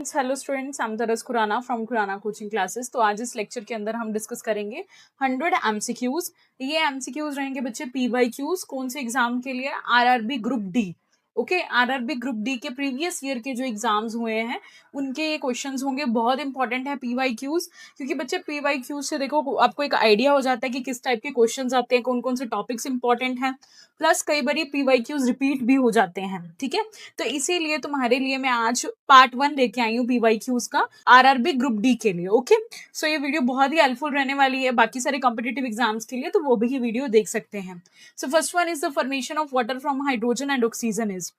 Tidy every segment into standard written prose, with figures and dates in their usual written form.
Hello students, I am Taras Khurana from Khurana coaching classes. तो आज इस लेक्चर के अंदर हम डिस्कस करेंगे 100 एमसीक्यूज। ये एमसीक्यूज रहेंगे बच्चे पीवाईक्यूज। कौन से एग्जाम के लिए? RRB group D. Okay, RRB group D के प्रीवियस ईयर के जो एग्जाम्स हुए हैं उनके ये क्वेश्चंस होंगे। बहुत इंपॉर्टेंट है पीवाईक्यूज, क्योंकि बच्चे पीवाईक्यूज से देखो आपको एक आइडिया हो जाता है कि किस टाइप के क्वेश्चंस आते हैं, कौन कौन से टॉपिक्स इंपॉर्टेंट हैं। प्लस कई बार पीवाईक्यूज रिपीट भी हो जाते हैं। ठीक है, तो इसीलिए तुम्हारे लिए मैं आज पार्ट 1 लेके आई हूँ पीवाईक्यूज का आरआरबी ग्रुप डी के लिए। ओके, सो ये वीडियो बहुत ही हेल्पफुल रहने वाली है बाकी सारे कॉम्पिटिटिव एग्जाम्स के लिए, तो वो भी वीडियो देख सकते हैं। So first one is the formation of water from hydrogen and oxygen is.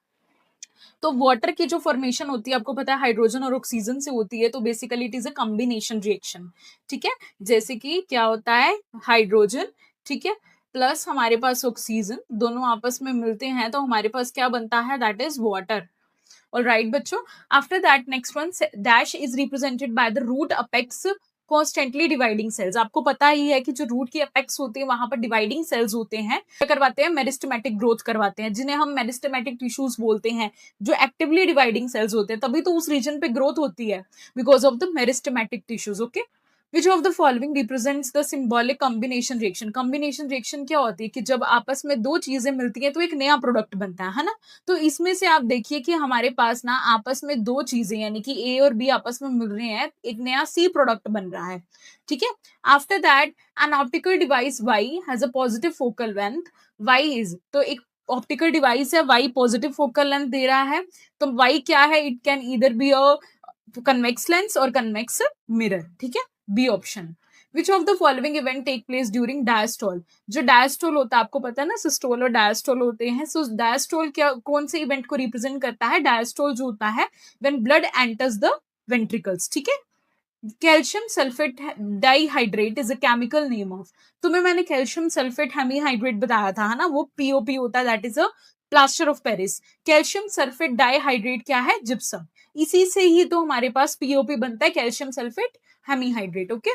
तो वाटर की जो फॉर्मेशन होती है आपको पता है हाइड्रोजन और ऑक्सीजन से होती है। तो basically it is a combination reaction. ठीक है, जैसे कि क्या होता है हाइड्रोजन, ठीक है, प्लस हमारे पास ऑक्सीजन, दोनों आपस में मिलते हैं तो हमारे पास क्या बनता है? That is water. All right, बच्चों, after that next one dash is represented by the root apex constantly dividing cells. आपको पता ही है कि जो रूट की अपेक्स होते हैं वहां पर डिवाइडिंग सेल्स होते हैं, क्या करवाते हैं? मेरिस्टेमेटिक ग्रोथ करवाते हैं, जिन्हें हम मेरिस्टेमेटिक टिश्यूज बोलते हैं, जो एक्टिवली डिवाइडिंग सेल्स होते हैं। तभी तो उस रीजन पे ग्रोथ होती है, because of the meristematic tissues. Okay, which of the following represents the symbolic combination reaction. Combination reaction क्या होती है कि जब आपस में दो चीजें मिलती हैं तो एक नया प्रोडक्ट बनता है ना। तो इसमें से आप देखिए कि हमारे पास ना आपस में दो चीजें यानी कि ए और बी आपस में मिल रहे हैं, एक नया सी प्रोडक्ट बन रहा है। ठीक है, after that an optical device Y has a positive focal length. Y is, तो एक ऑप्टिकल डिवाइस है, वाई पॉजिटिव फोकल लेंथ दे रहा है। तो वाई क्या है? It can either be a convex lens और कन्वेक्स मिरर। ठीक है, B option. Which of the following event take place during diastole. जो डायस्टोल होता है आपको पता है ना, सिस्टोल और डायस्टोल होते हैं। सो डायस्टोल क्या, कौन से इवेंट को रिप्रेजेंट करता है? डायस्टोल जो होता है when blood enters the ventricles. ठीक है, calcium sulphate dihydrate is a chemical name of. तुम्हें मैंने कैल्शियम सल्फेट हेमीहाइड्रेट बताया था, है ना, वो पीओपी होता है, that is a plaster of Paris. Calcium sulphate dihydrate क्या है? जिप्सम। इसी से ही तो हमारे पास पीओपी बनता है, calcium sulphate hemihydrate. Okay,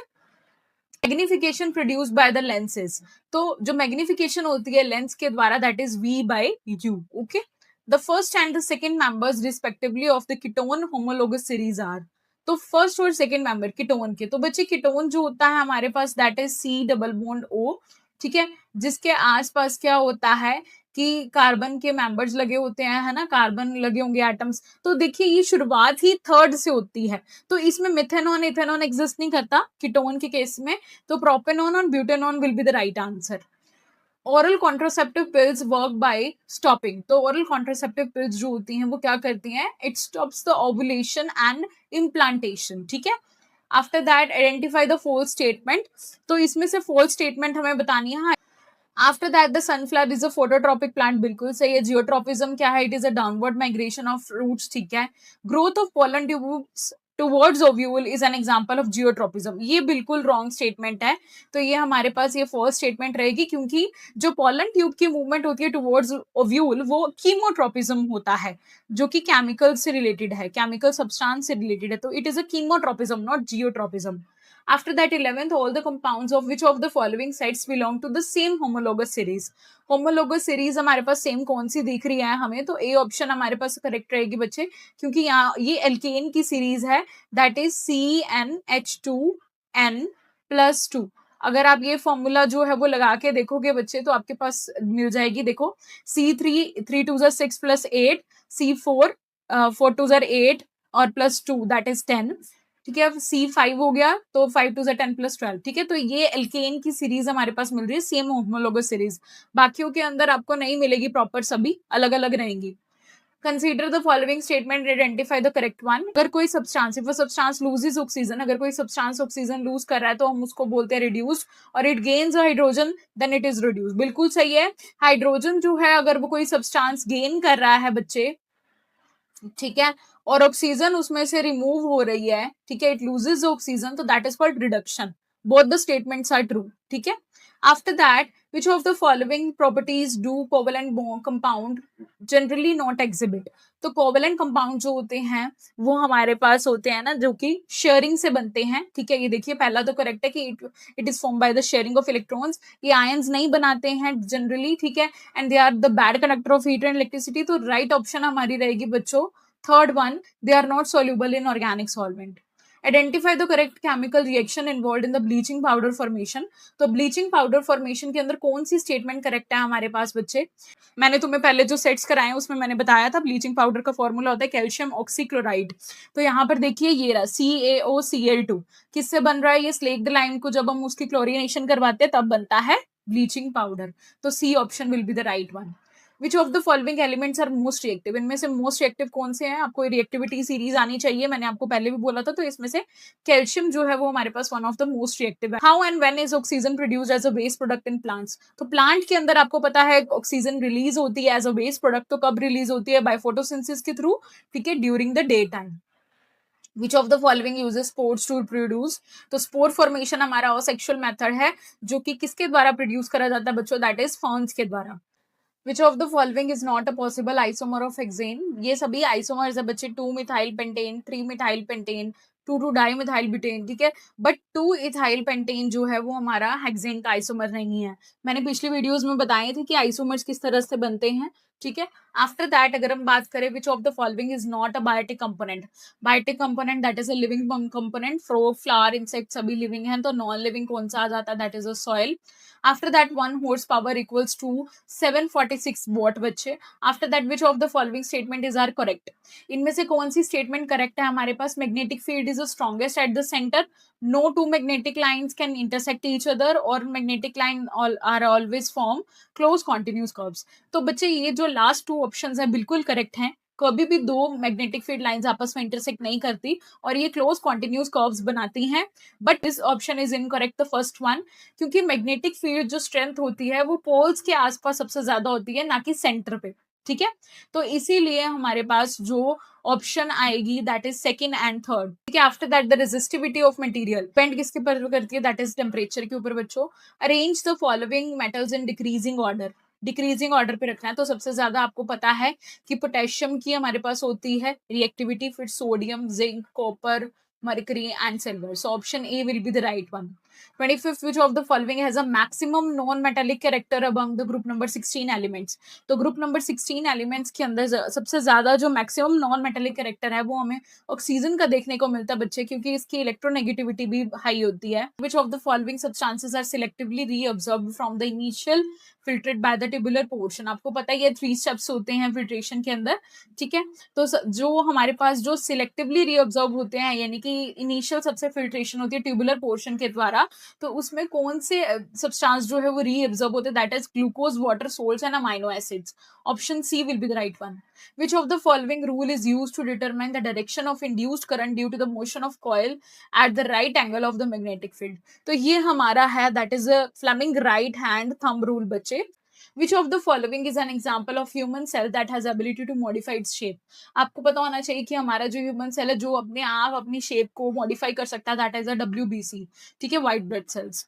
magnification produced by the lenses. तो जो मैग्निफिकेशन होती है लेंस के द्वारा, that is v by u. Okay, the first and the second members respectively of the ketone homologous series are. तो first और second member ketone के, तो बच्चे कीटोन जो होता है हमारे पास that is C double bond O. ठीक है, जिसके आसपास क्या होता है कि कार्बन के मेंबर्स लगे होते हैं, है ना, कार्बन लगे होंगे एटम्स। तो देखिए ये शुरुआत ही थर्ड से होती है, तो इसमें मिथेनॉन इथेनॉन एग्जिस्ट नहीं करता कीटोन के केस में। तो प्रोपेनॉन और butanone will be the right answer. Oral contraceptive pills work by stopping. तो ओरल कॉन्ट्रासेप्टिव पिल्स जो होती हैं वो क्या करती हैं? It stops the ovulation and implantation. ठीक है, after that identify the false statement. तो इसमें से फोल्स स्टेटमेंट हमें बतानी है। After that the sunflower is a phototropic plant, बिल्कुल सही है। जियोट्रॉपिज्म क्या है? It is a downward migration of roots. ठीक है, growth of pollen tubes towards ovule is an example of geotropism. ये बिल्कुल रॉन्ग स्टेटमेंट है, तो ये हमारे पास ये फर्स्ट स्टेटमेंट रहेगी, क्योंकि जो पोलन ट्यूब की मूवमेंट होती है टुवर्ड्स ओव्यूल वो कीमोट्रॉपिज्म होता है, जो कि केमिकल से रिलेटेड है, केमिकल सब्सटेंस से रिलेटेड है। तो it is a chemotropism not geotropism. After that 11th, all the compounds of which of the following sites belong to the same homologous series। homologous series हमारे पास same कौन सी दिख रही है हमें? तो ए ऑप्शन हमारे पास करेक्ट रहेगी बच्चे, क्योंकि यहाँ ये एल्केन की सीरीज है, दैट इज CnH2n+2। अगर आप ये फॉर्मूला जो है वो लगा के देखोगे बच्चे तो आपके पास मिल जाएगी। देखो C3 3 2 6 + 8, C4 4 2 8 और +2 दैट इज 10। ठीक है, अब C5 हो गया तो 5 2 10 + 12। ठीक है, तो ये एल्केन की सीरीज हमारे पास मिल रही है, सेम होमोलोगस सीरीज। बाकियों के अंदर आपको नहीं मिलेगी प्रॉपर, सभी अलग अलग रहेंगी। Consider the following statement, identify the correct one. अगर कोई substance, if a substance loses oxygen, अगर कोई सब्सटेंस ऑक्सीजन लूज कर रहा है तो हम उसको बोलते हैं रिड्यूस्ड, और it gains hydrogen then it is reduced. बिल्कुल सही है, हाइड्रोजन जो है अगर वो कोई सब्सटेंस गेन कर रहा है बच्चे, ठीक है, और ऑक्सीजन उसमें से रिमूव हो रही है, ठीक है, इट लूजेस ऑक्सीजन, तो that is called reduction. Both the statements are true. ठीक है, after that which of the following properties do covalent compound generally not exhibit। तो कोवेलेंट कंपाउंड जो होते हैं वो हमारे पास होते हैं ना, जो कि शेयरिंग से बनते हैं। ठीक है, ये देखिए पहला तो करेक्ट है कि it is form by the sharing of electrons. ये आयंस नहीं बनाते हैं जनरली, ठीक है, and they are the bad conductor of heat and electricity. तो राइट ऑप्शन हमारी रहेगी बच्चों Third one, they are not soluble in organic solvent. Identify the correct chemical reaction involved in the bleaching powder formation. तो bleaching powder formation के अंदर कौन सी statement correct है हमारे पास बच्चे? मैंने तुम्हें पहले जो सेट्स कराए हैं उसमें मैंने बताया था ब्लीचिंग पाउडर का फॉर्मूला होता है कैल्शियम ऑक्सीक्लोराइड। तो यहाँ पर देखिए ये रहा CaOCl2। किससे बन रहा है? ये स्लेक्ड लाइम को जब हम उसकी क्लोरिनेशन करवाते हैं तब बनता है ब्लीचिंग पाउडर। तो C option will be the right one. Which of the following elements are most reactive? इनमें से मोस्ट रिएक्टिव कौन से हैं? आपको रिएक्टिविटी सीरीज आनी चाहिए, मैंने आपको पहले भी बोला था। तो इसमें से कैल्शियम जो है वो हमारे पास one of the most reactive है। How and when is oxygen produced as a waste product in plants? तो प्लांट के अंदर आपको पता है ऑक्सीजन रिलीज होती है एज अ वेस्ट प्रोडक्ट। तो कब रिलीज होती है? बाय फोटोसिंथेसिस के थ्रू, ठीक है, during the day time. Which of the following uses spores to produce? तो स्पोर फॉर्मेशन हमारा असेक्सुअल मेथड है जो कि किसके द्वारा प्रोड्यूस करा जाता है बच्चों? दैट इज फर्न्स के द्वारा। Which of the following is not a possible isomer of hexane? ये सभी आइसोमर्स है बच्चे, 2-methyl pentane, 3-methyl pentane, 2-dimethyl butane, ठीक है। बट 2-ethyl pentane जो है वो हमारा हेक्सेन का आइसोमर नहीं है। मैंने पिछली वीडियोस में बताए थे कि आइसोमर्स किस तरह से बनते हैं, ठीक है। आफ्टर दैट अगर हम बात करें which of the following is not a biotic component? Biotic component that is a living component, flower insect सभी लिविंग है। तो नॉन लिविंग कौन सा आ जाता है? That is a soil. After that 1 horse power equals to 746 watt बच्चे। After that which of the following statement is are correct? इनमें से कौन सी स्टेटमेंट करेक्ट है हमारे पास? Magnetic field is the strongest at the centre, no two magnetic lines can intersect each other, और magnetic line are always form close continuous curves. तो बच्चे ये जो लास्ट 2 ऑप्शंस है बिल्कुल करेक्ट हैं। कभी भी 2 मैग्नेटिक फील्ड लाइंस आपस में इंटरसेक्ट नहीं करती और ये क्लोज कॉन्टिन्यूस कर्व्स बनाती हैं। But this option is incorrect, the first one, क्योंकि मैग्नेटिक फील्ड जो स्ट्रेंथ होती है वो पोल्स के आसपास सबसे ज्यादा होती है, ना कि सेंटर पे, ठीक है। तो इसीलिए हमारे पास जो ऑप्शन आएगी that is second and third, ठीक है। After that the resistivity of material depend किसके ऊपर करती है? दैट इज टेम्परेचर के ऊपर बच्चों। Arrange the following metals in decreasing order, decreasing order पे रखना है। तो सबसे ज्यादा आपको पता है कि पोटेशियम की हमारे पास होती है रिएक्टिविटी, फिर sodium, zinc, copper, mercury and silver. So option A will be the right one. 25th, which of the following has a maximum non-metallic character among the group number 16 elements? तो group number 16 elements के अंदर सबसे ज्यादा जो maximum non metallic character है वो हमें oxygen का देखने को मिलता है बच्चे, क्योंकि इसकी इलेक्ट्रोनेगेटिविटी भी हाई होती है। Which of the following substances are selectively reabsorbed from the initial filtrate by the tubular portion? आपको पता है ये 3 स्टेप्स होते हैं फिल्ट्रेशन के अंदर, ठीक है। तो जो हमारे पास जो सिलेक्टिवली रीअब्सॉर्ब होते हैं, यानी कि इनिशियल सबसे फिल्ट्रेशन होती है ट्यूबुलर पोर्शन के द्वारा, तो उसमें कौन से सब्सटेंस जो है वो रीअब्सॉर्ब होते हैं? That is glucose, water, salts and amino acids. Option C will be the right one. Which of the following rule is used to determine the direction of induced current due to the motion of coil at the right angle of the magnetic field? तो ये हमारा है that is a Fleming right hand thumb rule बच्चे। Which of the following is an example of human cell that has ability to modify its shape? आपको पता होना चाहिए कि हमारा जो ह्यूमन सेल है जो अपने आप अपनी शेप को मॉडिफाई कर सकता है, दैट इज अ WBC, ठीक है, white blood cells.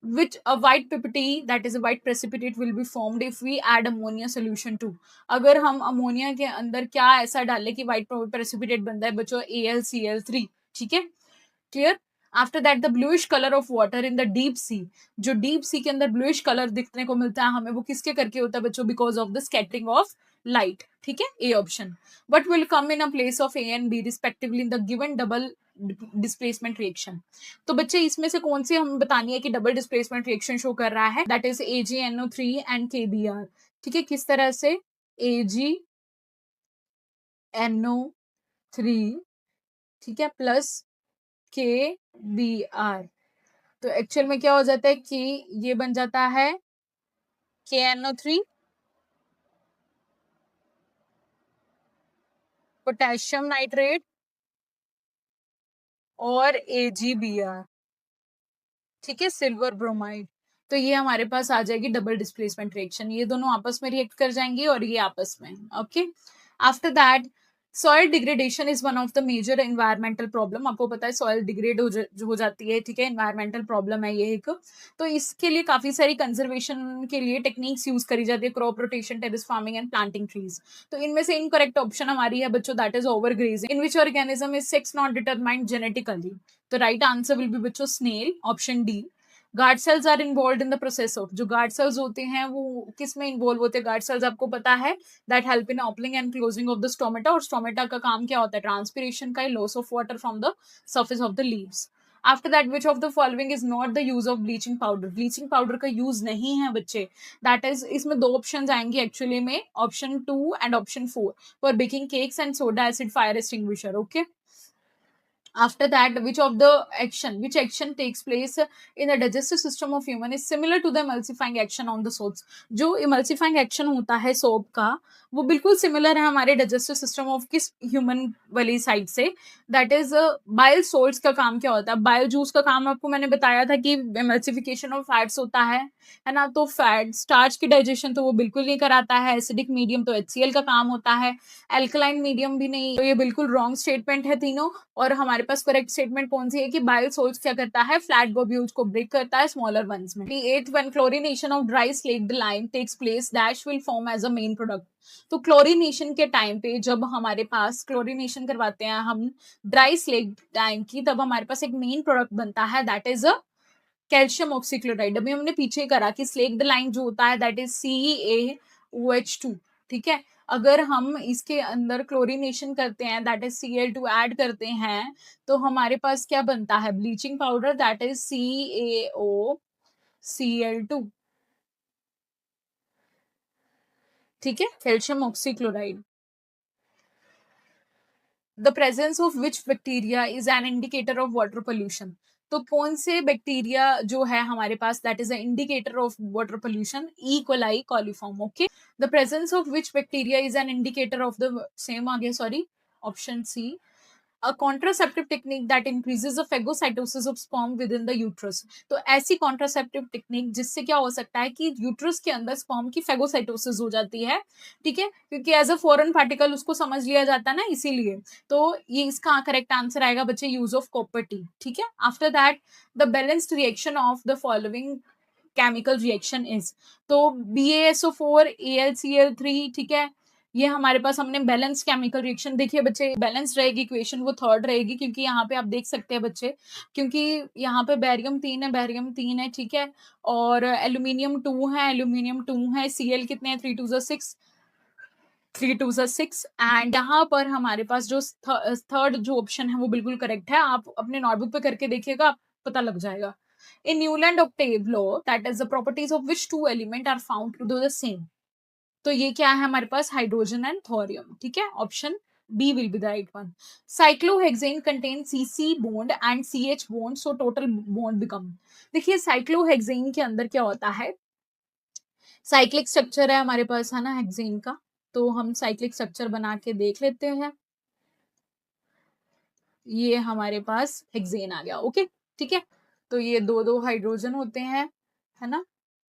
Which a white PPT, that is a white precipitate, will be formed if we add ammonia solution to? अगर हम अमोनिया के अंदर क्या ऐसा डालें कि white precipitate बनता है बच्चों? AlCl3, ठीक है, clear. After that the bluish colour of water in the deep sea, जो डीप सी के अंदर ब्लूइश कलर दिखने को मिलता है हमें, वो किसके करके होता है बच्चों? Because of the scattering of light, ठीक है, A option. But will come in a place of A and B respectively in the given double displacement reaction? तो बच्चे इसमें से कौन सी हमें बतानी है कि डबल डिस्प्लेसमेंट रिएक्शन शो कर रहा है? That is AgNO3 and KBr, ठीक है। किस तरह से? AgNO3, ठीक है, प्लस KBr। तो एक्चुअल में क्या हो जाता है कि ये बन जाता है KNO3, पोटेशियम नाइट्रेट और AgBr, ठीक है, सिल्वर ब्रोमाइड। तो ये हमारे पास आ जाएगी डबल डिस्प्लेसमेंट रिएक्शन, ये दोनों आपस में रिएक्ट कर जाएंगी और ये आपस में, okay. After that soil degradation is one of the major environmental problem. आपको पता है सॉइल डिग्रेड हो जाती है, ठीक है, एनवायरमेंटल प्रॉब्लम है ये एक। तो इसके लिए काफी सारी कंजर्वेशन के लिए टेक्निक्स यूज करी जाती है, crop rotation, terrace farming and planting trees. तो इनमें से इनकरेक्ट ऑप्शन हमारी है बच्चों that is over grazing. In which organism is sex not determined genetically? तो राइट आंसर विल बी बच्चों snail, option D. Guard cells are involve in the process of, जो guard cells होते हैं वो किस में इन्वॉल्व होते हैं? गार्ड सेल्स आपको पता है that help in opening and closing of the stomata, और स्टोमेटा का काम क्या होता है? ट्रांसपिरेशन का, loss of water from the surface of the leaves. After that which of the following is not the use of bleaching powder? Bleaching powder का use नहीं है बच्चे, दैट इज, इसमें दो ऑप्शन आएंगे एक्चुअली में, option 2 and option 4 for baking cakes and soda acid fire extinguisher. Okay, after that which action takes place in the digestive system of human is similar to the emulsifying action on the soaps? जो emulsifying action होता है soap का वो बिल्कुल similar है हमारे digestive system of किस human वाली साइड से, दैट इज बाइल सोल्ट्स का काम क्या होता है? बाइल जूस का काम आपको मैंने बताया था कि एमल्सिफिकेशन ऑफ फैट्स होता है ना, तो फैट स्टार्च की डाइजेशन तो वो बिल्कुल नहीं कराता है, एसिडिक मीडियम तो HCl का काम होता है, एल्कलाइन मीडियम भी नहीं, तो ये बिल्कुल रॉन्ग स्टेटमेंट है तीनों। और हमारे पास करेक्ट स्टेटमेंट कौन सी है कि बाइल सोल्ट्स क्या करता है? फ्लैट ग्लोब्यूल्स को ब्रेक करता है स्मॉलर वंस में। 8 when chlorination of dry slaked lime takes place dash will form as a main product. तो क्लोरीनेशन के टाइम पे जब हमारे पास क्लोरीनेशन करवाते हैं हम ड्राई स्लेक्ड लाइम की, तब हमारे पास एक मेन प्रोडक्ट बनता है that is a calcium oxychloride. अभी हमने पीछे करा कि स्लेक्ड लाइम जो होता है दैट इज CaOH2, ठीक है। अगर हम इसके अंदर क्लोरीनेशन करते हैं दैट इज Cl2 ऐड करते हैं तो हमारे पास क्या बनता है? Bleaching powder that is CaOCl2, ठीक है, calcium oxychloride. The presence of which bacteria is an indicator of water pollution? तो कौन से बैक्टीरिया जो है हमारे पास that is a indicator of water pollution? E coli coliform. Okay, the presence of which bacteria is an indicator of the same आ गया, sorry, option C, a contraceptive technique that increases the phagocytosis of sperm within the uterus। तो ऐसी contraceptive technique जिससे क्या हो सकता है कि यूट्रस के अंदर स्पर्म की फेगोसाइटोसिस हो जाती है, ठीक है, क्योंकि एज अ फॉरेन पार्टिकल उसको समझ लिया जाता है ना, इसीलिए। तो ये इसका करेक्ट आंसर आएगा बच्चे यूज ऑफ कॉपर टी, ठीक है। After that the balanced reaction of the following chemical reaction is, तो BaSO4 AlCl3, ठीक है, ये हमारे पास हमने बैलेंस केमिकल रिएक्शन। देखिए बच्चे, बैलेंस रहेगी इक्वेशन, वो थर्ड रहेगी, क्योंकि यहाँ पे आप देख सकते हैं बच्चे, क्योंकि यहाँ पे बैरियम 3 है, बैरियम 3 है, ठीक है, और एल्यूमिनियम 2 है, एल्यूमिनियम 2 है, Cl कितने हैं? 3 2 6, 3 2 6, एंड यहाँ पर हमारे पास जो थर्ड जो ऑप्शन है वो बिल्कुल करेक्ट है। आप अपने नोटबुक पे करके देखिएगा, आप पता लग जाएगा। In Newland octave law that is the properties of which two element are found to do the same? तो ये क्या है हमारे पास? हाइड्रोजन एंड थोरियम, ठीक है, option B will be the right one. Cyclohexane contain CC bond and CH bond, so total bond become. देखिए cyclohexane के अंदर क्या होता है? साइक्लिक स्ट्रक्चर है हमारे पास, है ना, हेक्सेन का, तो हम साइक्लिक स्ट्रक्चर बना के देख लेते हैं। ये हमारे पास हेक्सेन आ गया, ओके, ठीक है। तो ये दो दो हाइड्रोजन होते हैं, है ना,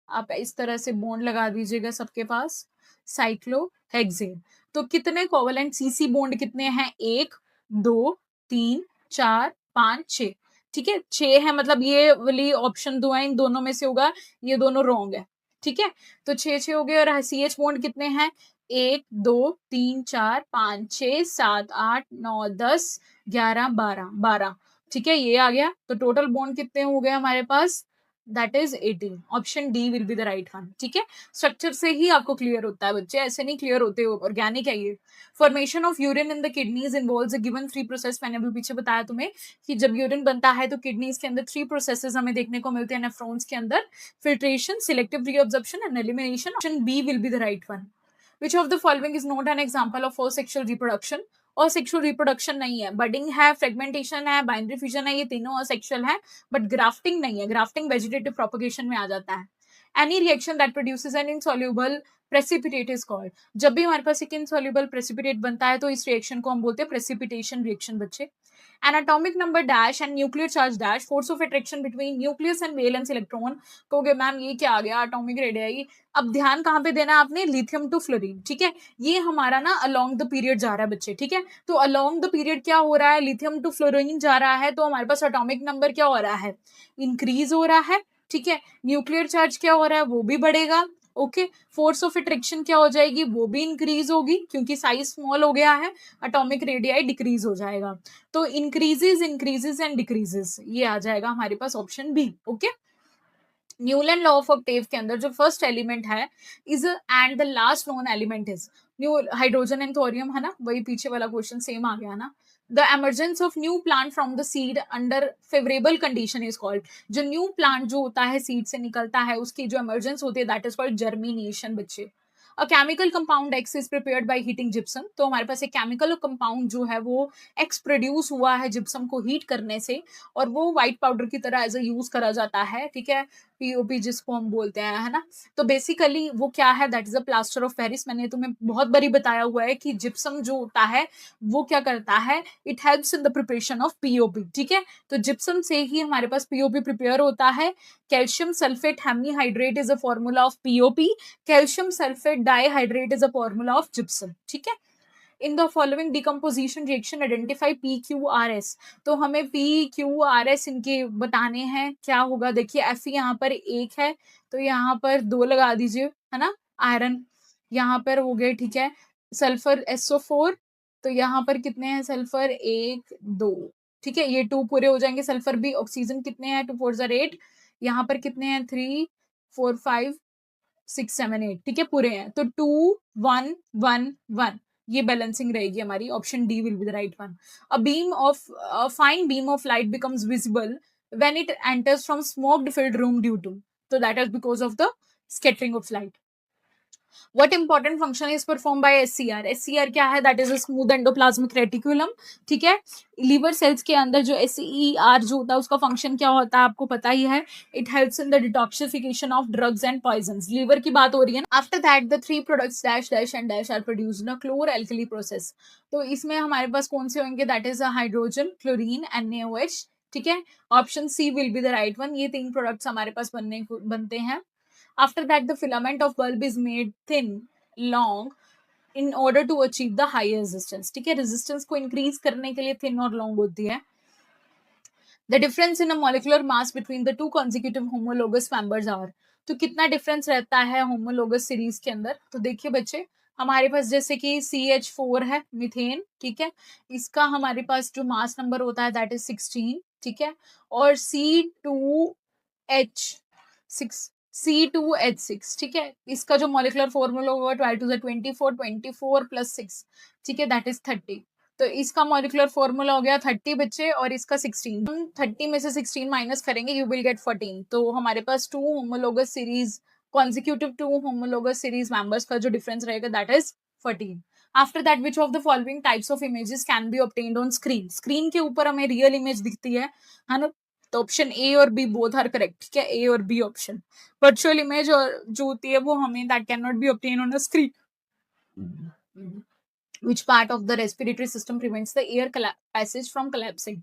आप इस तरह से बॉन्ड लगा दीजिएगा सबके पास, साइक्लोहेक्सेन। तो कितने कोवेलेंट CC बॉन्ड कितने हैं? 1 2 3 4 5 6, ठीक है, 6 है, मतलब ये वाली ऑप्शन 2 है, इन दोनों में से होगा, ये दोनों रॉन्ग है, ठीक है। तो 6 हो गए, और CH बॉन्ड कितने हैं? 1 2 3 4 5 6 7 8 9 10 11 12 12, ठीक है, ये आ गया। तो टोटल बॉन्ड कितने हो गए हमारे पास? That is 18, option D will be the right one, ठीक है। स्ट्रक्चर से ही आपको क्लियर होता है बच्चे, ऐसे नहीं क्लियर होते, ऑर्गेनिक है ये। Formation of urine in the kidneys involves a given 3 process. मैंने अभी पीछे बताया तुम्हें कि जब यूरिन बनता है तो किडनीज के अंदर 3 प्रोसेसेस हमें देखने को मिलते हैं नेफ्रॉन्स के अंदर, filtration, selective reabsorption and elimination. Option B will be the right one. Which of the following is not an example of asexual reproduction? और सेक्सुअल रिप्रोडक्शन नहीं है, बडिंग है, फ्रेगमेंटेशन है, बाइनरी फ्यूजन है, ये तीनों असेक्सुअल है, बट ग्राफ्टिंग नहीं है, ग्राफ्टिंग वेजिटेटिव प्रोपगेशन में आ जाता है। Any reaction that produces N insoluble precipitate is called. जब भी हमारे पास एक इनसॉल्युबल प्रेसिपिटेट बनता है तो इस रिएक्शन को हम बोलते हैं प्रेसिपिटेशन रिएक्शन बच्चे। N atomic number dash and nuclear charge dash, force of attraction between nucleus and valence electron. कहोगे मैम ये क्या आ गया, एटॉमिक रेडियाई। अब ध्यान कहाँ पे देना आपने? लिथियम टू फ्लोरीन, ठीक है, ये हमारा ना अलोंग द पीरियड जा रहा है बच्चे, ठीक है। तो अलोंग द पीरियड क्या हो रहा है? लिथियम टू फ्लोरीन जा रहा है, तो हमारे पास एटॉमिक नंबर क्या हो रहा है? इंक्रीज हो रहा है, ठीक है। न्यूक्लियर चार्ज क्या हो रहा है? वो भी बढ़ेगा, ओके। फोर्स ऑफ अट्रैक्शन क्या हो जाएगी? वो भी इंक्रीज होगी, क्योंकि साइज स्मॉल हो गया है, एटॉमिक रेडियाई डिक्रीज हो जाएगा। तो इंक्रीजेस इंक्रीजेस एंड डिक्रीजेस, ये आ जाएगा हमारे पास option B, okay. Newland law of octave के अंदर जो फर्स्ट एलिमेंट है is and the last known element is new hydrogen and thorium है ना, वही पीछे वाला क्वेश्चन सेम आ गया ना. The emergence of new plant from the seed under favourable condition is called. जो न्यू प्लांट जो होता है सीड से निकलता है उसकी जो एमरजेंस होती है दैट इज कॉल्ड जर्मिनेशन बच्चे. A chemical compound x is prepared by heating gypsum. तो हमारे पास एक केमिकल कंपाउंड जो है वो एक्स प्रोड्यूस हुआ है जिप्सम को हीट करने से, और वो व्हाइट पाउडर की तरह एज अ यूज करा जाता है. ठीक है, पीओपी जिसको हम बोलते हैं, है ना. तो बेसिकली वो क्या है, that is a plaster of Paris. मैंने तुम्हें बहुत बारी बताया हुआ है कि जिप्सम जो होता है वो क्या करता है, it helps in the preparation of POP. ठीक है, तो जिप्सम से ही हमारे पास पीओपी प्रिपेयर होता है. Calcium sulphate hemihydrate is a formula of POP. Calcium sulphate dihydrate is a formula of gypsum. ठीक है. In the following decomposition reaction identify P Q R S. तो हमें पी क्यू आर एस इनके बताने हैं. क्या होगा, देखिए एफ यहाँ पर एक है तो यहाँ पर दो लगा दीजिए, है ना. आयरन यहाँ पर हो गए. ठीक है, सल्फर SO4, तो यहाँ पर कितने हैं सल्फर, एक दो. ठीक है, ये टू पूरे हो जाएंगे. सल्फर भी, ऑक्सीजन कितने हैं, 2 4 8. यहाँ पर कितने हैं, 3 4 5 6 7 8. ठीक है, पूरे हैं. तो 2 1 1 1, ये बैलेंसिंग रहेगी हमारी. Option D will be the right one. A fine beam of light becomes visible when it enters from smoked filled room due to. तो that is because of the scattering of light. What important function is performed by SCR? SCR क्या है, that is a smooth endoplasmic reticulum. ठीक है, liver cells के अंदर जो SCR जो होता है उसका फंक्शन क्या होता है आपको पता ही है. It helps in the detoxification of drugs and poisons. Liver की बात हो रही है ना. After that the three products dash dash and dash are produced in a chlor alkali process. तो इसमें हमारे पास कौन से होंगे, that is hydrogen, chlorine, NaOH. ठीक है, option C will be the right one. ये तीन प्रोडक्ट्स हमारे पास बनते हैं. After that, the filament of bulb is made thin, long, in order to achieve the high resistance. ठीक है, resistance को increase करने के लिए thin और long होती है. The difference in a molecular mass between the two consecutive homologous members are. तो कितना डिफरेंस रहता है होमोलोगस सीरीज के अंदर. तो देखिए बच्चे, हमारे पास जैसे कि CH4 है, मीथेन. ठीक है, इसका हमारे पास जो मास नंबर होता है दैट इज 16. ठीक है, और C2H6. ठीक है, इसका जो मॉलिकुलर फॉर्मूला होगा 12 to the 24, 24 + 6. ठीक है, दैट इज 30. तो इसका मॉलिकुलर फॉर्मूला हो गया 30 बच्चे, और इसका 16. हम 30 में से 16 माइनस करेंगे, यू विल गेट 14. तो हमारे पास two homologous series, consecutive two homologous series members का जो डिफरेंस रहेगा that is 14. After that which of the following types of images can be obtained on screen. Screen के ऊपर हमें रियल इमेज दिखती है ना. तो ऑप्शन ए और बी बोथ आर करेक्ट. ठीक है, ए और बी ऑप्शन. वर्चुअल इमेज और जो होती है वो हमें that can not be obtain on a screen. Which part of the respiratory system prevents the air passage from collapsing?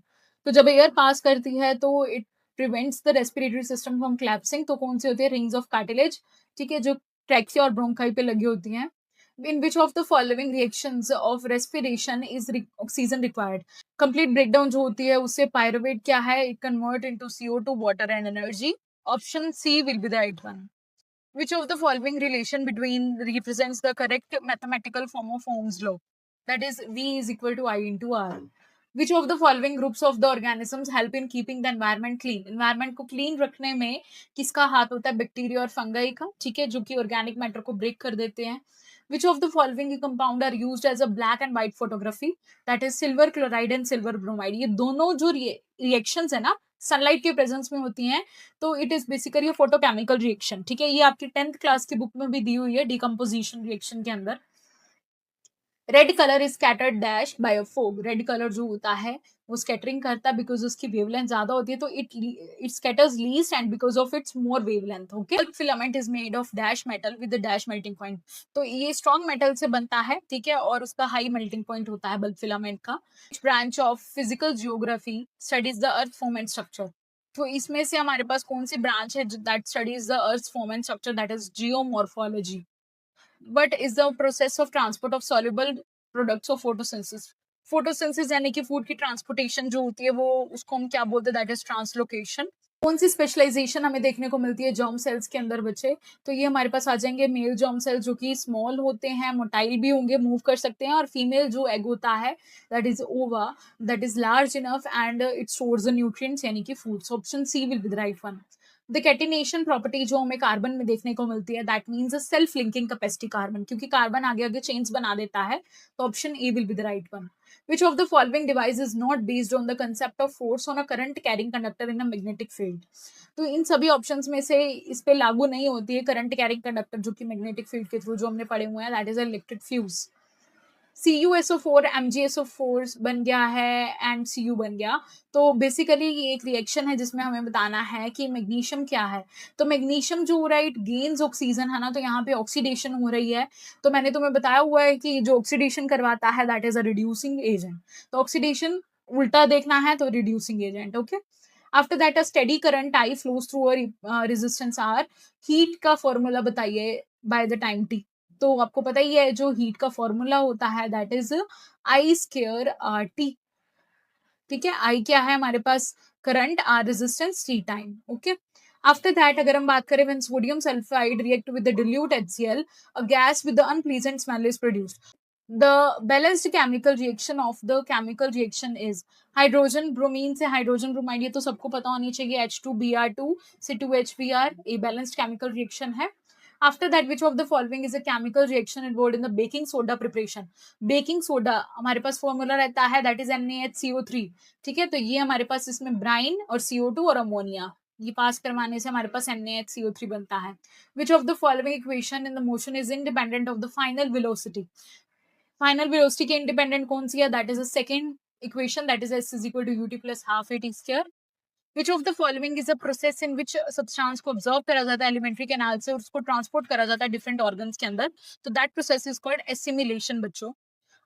तो जब एयर पास करती है तो it prevents the respiratory system from collapsing. तो कौन सी होती है, रिंग्स ऑफ कार्टिलेज. ठीक है, जो ट्रैकिया और ब्रोंकाई पे लगी होती हैं. In which of the following reactions of respiration is oxygen required? Complete breakdown जो होती है उससे pyruvate क्या है, it convert into CO2, water and energy. Option C will be the right one. Which of the following relation between represents the correct mathematical form of Ohm's law? That is V is equal to I into R. Which of the following groups of the organisms help in keeping the environment clean? Environment को clean रखने में किसका हाथ होता है, bacteria और fungi का. ठीक है, जो कि ऑर्गेनिक मैटर को ब्रेक कर देते हैं. Which of the following compound are used as a black and white photography? That is silver chloride and silver bromide. ये दोनों जो रिएक्शंस है ना सनलाइट के प्रेजेंस में होती हैं, तो it is basically photochemical reaction. ठीक है, ये आपकी 10th क्लास की बुक में भी दी हुई है डिकम्पोजिशन रिएक्शन के अंदर. Red colour is scattered dash by a fog. Red colour जो होता है वो स्कैटरिंग करता है बिकॉज उसकी वेवलेंथ ज्यादा होती है, तो it scatters least and because of it's more wavelength. Okay, filament is made of dash metal with dash melting point. तो ये स्ट्रॉन्ग मेटल से बनता है. ठीक है, और उसका हाई मेल्टिंग पॉइंट होता है बल्ब फिलामेंट का. Branch of physical geography studies the earth form and structure. तो इसमें से हमारे पास कौन सी ब्रांच है that studies the earth form and structure, that is geomorphology. What is the process of transport of soluble products of photosynthesis? Photosynthesis यानी कि food की ट्रांसपोर्टेशन जो होती है वो उसको हम क्या बोलते हैं, दैट इज ट्रांसलोकेशन. कौन सी स्पेशलाइजेशन हमें देखने को मिलती है जर्म सेल्स के अंदर बच्चे? तो ये हमारे पास आ जाएंगे मेल जर्म सेल्स जो कि स्मॉल होते हैं, मोटाइल भी होंगे, मूव कर सकते हैं, और फीमेल जो एग होता है that is ova, that is large enough and it stores the nutrients यानी कि foods. Option C will be the right one. The catenation property जो हमें कार्बन में देखने को मिलती है, that means a self linking capacity carbon, क्योंकि कार्बन आगे आगे चेन्स बना देता है, तो option A will be the right one. Which of the following device is not based on the concept of force on a current carrying conductor in a magnetic field? तो इन सभी options में से इस पे लागू नहीं होती है करंट कैरिंग कंडक्टर, जो कि मैग्नेटिक फील्ड के थ्रू जो हमने पढ़े हुए हैं, that is electric fuse. CuSO4 MgSO4 बन गया है एंड Cu बन गया. तो बेसिकली ये एक रिएक्शन है जिसमें हमें बताना है कि मैग्नीशियम क्या है. तो मैग्नीशियम जो हो रहा है इट गेन्स ऑक्सीजन, है ना, तो यहाँ पे ऑक्सीडेशन हो रही है. तो मैंने तुम्हें बताया हुआ है कि जो ऑक्सीडेशन करवाता है that is a reducing agent. तो ऑक्सीडेशन उल्टा देखना है तो reducing agent. Okay. After that a steady current I flows through a resistance R. Heat का फॉर्मूला बताइए बाय द टाइम टी. तो आपको पता ही है जो हीट का फॉर्मूला होता है that is I square R T. ठीक है, आई क्या है हमारे पास, current, R resistance, T time. Okay. After that अगर हम बात करें, when sodium sulphide react with the dilute HCl, a gas with the unpleasant smell is produced. The balanced chemical reaction of the chemical reaction is hydrogen bromine से hydrogen bromide, ये तो सबको पता होनी चाहिए, H2Br2 से 2HBr, ये balanced chemical reaction है. After that which of the following is a chemical reaction involved in the baking soda preparation. Baking soda हमारे पास फॉर्मूला रहता है दैट इज NaHCO3. ठीक है, तो ये हमारे पास इसमें ब्राइन और CO2 और अमोनिया, ये पास करवाने से हमारे पास NaHCO3 बनता है. Which of the following equation in the motion is independent of the final velocity. Final velocity के इंडिपेंडेंट कौन सी है, that is the second equation, that is S is equal to UT plus half AT square. Which of the following is a process in which substance को observe करा जाता है alimentary canal से और उसको ट्रांसपोर्ट करा जाता है डिफरेंट ऑर्गन्स के अंदर, तो that process is called assimilation. बच्चों,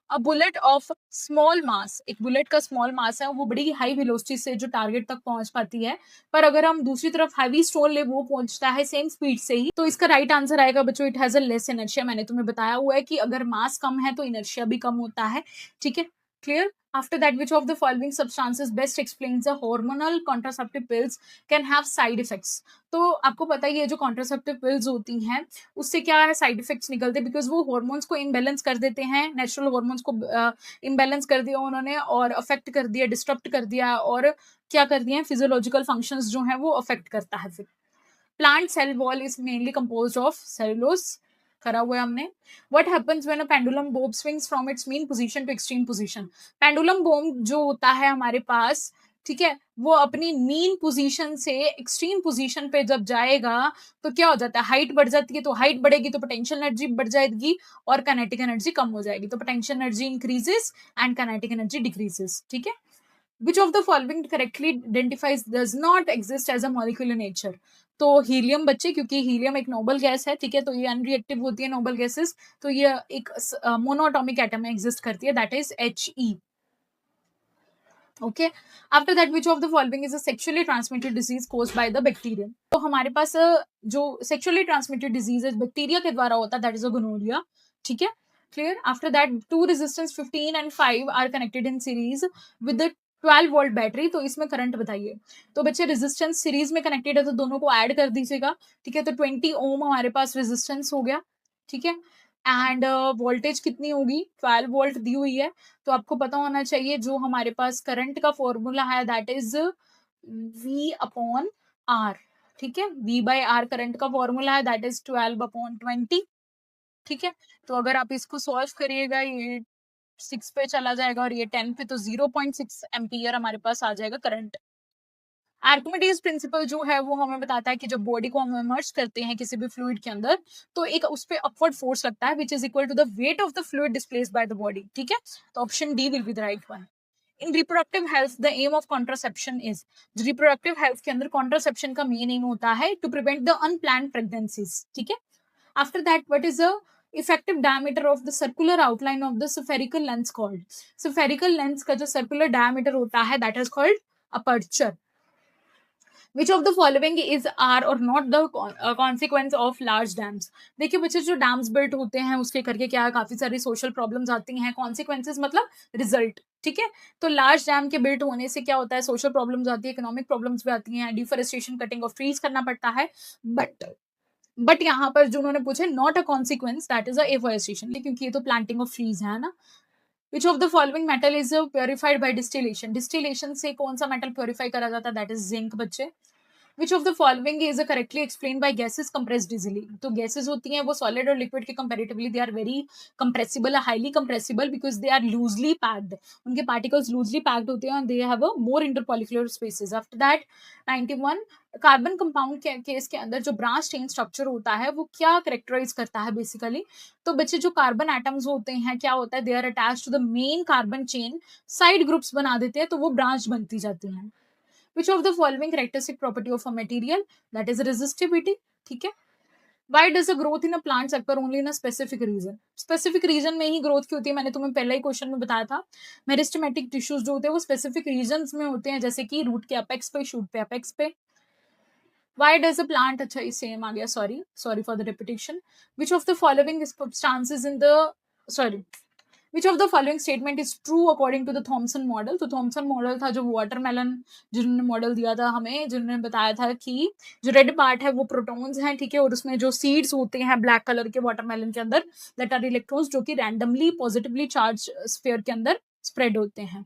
a bullet of small mass, एक बुलेट का स्मॉल मास है वो बड़ी हाई वेलोसिटी से जो टारगेट तक पहुंच पाती है, पर अगर हम दूसरी तरफ हैवी स्टोन ले वो पहुंचता है सेम स्पीड से ही, तो इसका राइट आंसर आएगा बच्चों, it has a less inertia. मैंने तुम्हें बताया हुआ है कि अगर मास कम है तो इनर्शिया भी कम होता है. ठीक है, clear. After that, which of the following substances best explains the hormonal contraceptive pills can have side effects? तो आपको पता ही है जो कॉन्ट्रासेप्टिव पिल्स होती हैं उससे क्या है साइड इफेक्ट्स निकलते हैं, बिकॉज वो हॉर्मोन्स को इम्बेलेंस कर देते हैं, नेचुरल हॉर्मोन्स को इम्बेलेंस कर दिया उन्होंने और अफेक्ट कर दिया, डिस्टर्ब कर दिया, और क्या कर दिया, फिजियोलॉजिकल फंक्शंस जो है वो अफेक्ट करता है. फिर plant cell wall is mainly composed of cellulose, करा हुआ है हमने. What happens when a pendulum bob swings from its mean position to extreme position. Pendulum bob जो होता है हमारे पास, ठीक है, वो अपनी मीन पोजीशन से एक्सट्रीम पोजीशन पे जब जाएगा तो क्या हो जाता है, हाइट बढ़ जाती है, तो हाइट बढ़ेगी तो पोटेंशियल एनर्जी बढ़ जाएगी और काइनेटिक एनर्जी कम हो जाएगी, तो potential energy increases and kinetic energy decreases. ठीक है. Which of the following correctly identifies does not exist as a molecule in nature? तो हीलियम बच्चे, क्योंकि हीलियम एक नोबल गैस है, ठीक है, तो ये अनरिएक्टिव होती है नोबल गैसेस, तो ये एक मोनोटॉमिक एटम में एग्जिस्ट करती है, that is He. Okay. After that which of the following is a sexually transmitted disease caused by the bacterium. तो हमारे पास जो सेक्सुअली ट्रांसमिटेड डिजीज है बैक्टीरिया के द्वारा होता है, दैट इज अ गोनोरिया. ठीक है, clear. After that two resistance 15 and 5 are connected in series with the 12 volt battery, तो इसमें करंट बताइए. तो बच्चे रेजिस्टेंस सीरीज में कनेक्टेड है तो दोनों को ऐड कर दीजिएगा. ठीक है, तो 20 ओम हमारे पास रेजिस्टेंस हो गया. ठीक है, एंड वोल्टेज कितनी होगी, 12 वोल्ट दी हुई है, तो आपको पता होना चाहिए जो हमारे पास करंट का फॉर्मूला है that is V upon R. ठीक है, V बाय R करंट का फॉर्मूला है दैट इज 12 अपॉन 20. ठीक है, तो अगर आप इसको सॉल्व करिएगा ये 6 पे चला जाएगा और ये 10 पे, तो 0.6 एम्पियर हमारे पास आ जाएगा करंट. आर्किमिडीज प्रिंसिपल जो है वो हमें बताता है कि जब बॉडी को हम इमर्ज करते हैं किसी भी फ्लूइड के अंदर तो एक उस पे अपवर्ड फोर्स लगता है which is equal to the weight of the fluid displaced by the body. ठीक है, तो option D will be the right one. In reproductive health the aim of contraception is. Reproductive health के अंदर contraception का main aim होता है to prevent the unplanned pregnancies. ठीक है. After that what is the effective diameter of the circular outline of the spherical lens called. Spherical lens का जो circular diameter होता है that is called aperture. Which of the following is are or not the consequence of large dams? देखिए बच्चे जो dams built होते हैं उसके करके क्या काफी सारी सोशल प्रॉब्लम्स आती हैं. कॉन्सिक्वेंसेज मतलब रिजल्ट. ठीक है, तो लार्ज डैम के बिल्ट होने से क्या होता है, सोशल प्रॉब्लम्स आती है, इकोनॉमिक प्रॉब्लम्स भी आती हैं, डिफोरेस्टेशन, कटिंग ऑफ ट्रीज करना पड़ता है. बट यहाँ पर जो उन्होंने पूछे not a consequence that is a afforestation, क्योंकि ये तो प्लांटिंग ऑफ ट्रीज है ना. Which of the following metal is purified by distillation. Distillation से कौन सा मेटल प्योरिफाई करा जाता है, दैट इज जिंक. बच्चे which of the following is correctly explain by gases compressed easily. तो गैसेस होती हैं वो सॉलिड और लिक्विड के comparatively they are very compressible, highly compressible because they are loosely packed. उनके पार्टिकल्स लूजली पैक्ड होते हैं, they have a more intermolecular spaces. After that 91 carbon compound के केस के अंदर जो ब्रांच चेन स्ट्रक्चर होता है वो क्या करेक्टराइज करता है बेसिकली। तो बच्चे जो कार्बन एटम्स होते हैं क्या होता है, they are attached to the main carbon chain, side groups बना देते हैं तो वो ब्रांच बनती जाती हैं। Which of the following characteristic property of a material, that is resistivity, ठीक है। Why does the growth in a plants occur only in a specific region? Specific region में ही growth की होती है, मैंने तुम्हें पहले ही क्वेश्चन में बताया था। मेरिस्टेमेटिक टिश्यूज जो होते हैं वो स्पेसिफिक रीजन्स में होते हैं, जैसे कि रूट के अपेक्स पे, शूट पे, अपेक्स पे। Why does a plant, अच्छा ये सेम आ गया, sorry for the repetition. Which of the following substances in the, sorry, Which of the following statement is true according to the Thomson model? तो Thompson model था जो watermelon, जिन्होंने model दिया था हमें, जिन्होंने बताया था कि जो रेड पार्ट है वो प्रोटॉन्स हैं, ठीक है, और उसमें जो सीड्स होते हैं ब्लैक कलर के वाटरमेलन के अंदर, दैट आर इलेक्ट्रॉन्स जो कि रैंडमली पॉजिटिवली चार्ज स्फीयर के अंदर स्प्रेड होते हैं।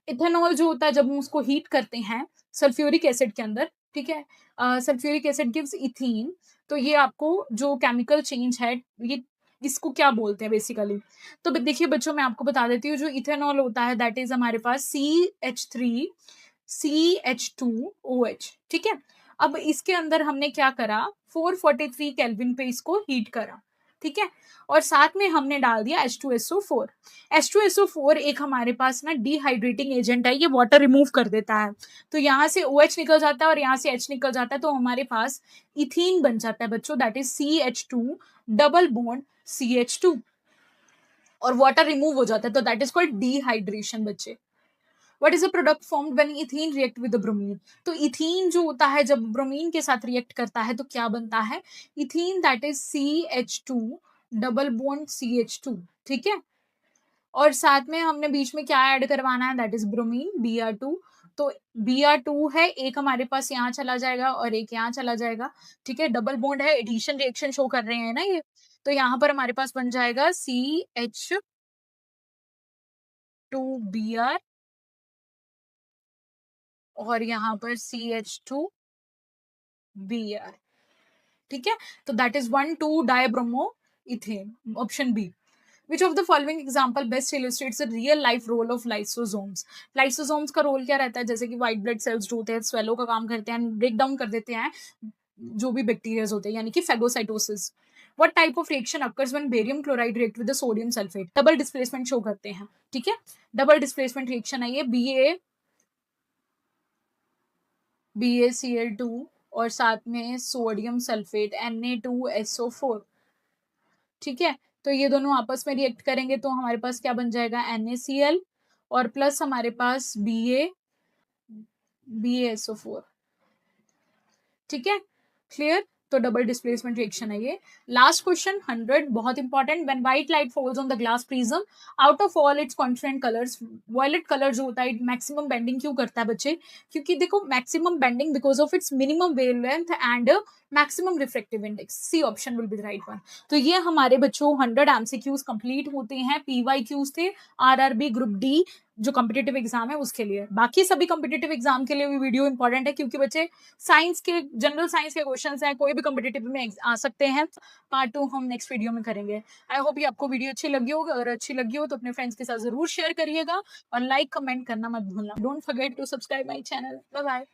इथेनॉल जो होता है जब हम उसको हीट करते हैं सल्फ्यूरिक एसिड के अंदर, ठीक है, सल्फ्यूरिक एसिड गिव्स इथीन। तो ये आपको जो केमिकल चेंज है ये इसको क्या बोलते हैं बेसिकली। तो देखिए बच्चों मैं आपको बता देती हूँ, जो इथेनॉल होता है दैट इज हमारे पास CH3CH2OH, ठीक है। अब इसके अंदर हमने क्या करा, 443 केल्विन पे इसको हीट करा, ठीक है, और साथ में हमने डाल दिया H2SO4। H2SO4 एक हमारे पास ना डिहाइड्रेटिंग एजेंट है, ये वाटर रिमूव कर देता है, तो यहाँ से OH निकल जाता है और यहाँ से H निकल जाता है, तो हमारे पास इथीन बन जाता है बच्चों, that is CH2 double bond CH2, और वाटर रिमूव हो जाता है, तो दैट इज कॉल्ड डिहाइड्रेशन बच्चे। What is a product formed when ethene react with the bromine? तो इथीन जो होता है जब ब्रोमीन के साथ रिएक्ट करता है तो क्या बनता है, ethene, that is CH2 double bond CH2, ठीक है, और साथ में हमने बीच में क्या ऐड करवाना है, दैट इज ब्रोमीन, Br2। तो Br2 है, एक हमारे पास यहाँ चला जाएगा और एक यहाँ चला जाएगा, ठीक है, डबल बॉन्ड है, एडिशन रिएक्शन शो कर रहे हैं ना ये, तो यहाँ पर हमारे पास बन जाएगा CH2Br और यहाँ पर CH2Br, ठीक है, तो that is 1,2 dibromo ethane, option B. Which of the following example best illustrates the real life role of lysosomes? Lysosomes का रोल क्या रहता है, जैसे कि व्हाइट ब्लड सेल्स जो होते हैं स्वेलो का काम करते हैं, ब्रेक डाउन कर देते हैं जो भी बैक्टीरियाज होते हैं, यानी कि phagocytosis. What type of reaction occurs when barium chloride react with the sodium sulfate? Double displacement show करते हैं, ठीक है, डबल डिस्प्लेसमेंट रिएक्शन है ये, BaCl2 और साथ में सोडियम सल्फेट Na2SO4, ठीक है, तो ये दोनों आपस में रिएक्ट करेंगे तो हमारे पास क्या बन जाएगा, NaCl और प्लस हमारे पास BaSO4, ठीक है, क्लियर। तो डबल डिस्प्लेसमेंट रिएक्शन है ये। लास्ट क्वेश्चन 100, बहुत important. When white light falls on the glass prism out of all its constituent colours, violet colour जो होता है मैक्सिमम बेंडिंग क्यों करता है बच्चे, क्योंकि देखो maximum bending because of its minimum wavelength and maximum refractive index, C option will be the right one. तो ये हमारे बच्चों 100 एमसीक्यूज कंप्लीट होते हैं, पीवाईक्यूज थे आरआरबी ग्रुप डी जो कॉम्पिटेटिव एग्जाम है उसके लिए। बाकी सभी कॉम्पिटेटिव एग्जाम के लिए भी वीडियो इंपॉर्टेंट है, क्योंकि बच्चे साइंस के, जनरल साइंस के क्वेश्चंस हैं, कोई भी कॉम्पिटेटिव में आ सकते हैं। पार्ट 2 हम नेक्स्ट वीडियो में करेंगे। आई होप ये आपको वीडियो अच्छी लगी होगी, अगर अच्छी लगी हो तो अपने फ्रेंड्स के साथ जरूर शेयर करिएगा और लाइक कमेंट करना मत भूलना। Don't forget to subscribe my channel. Bye bye.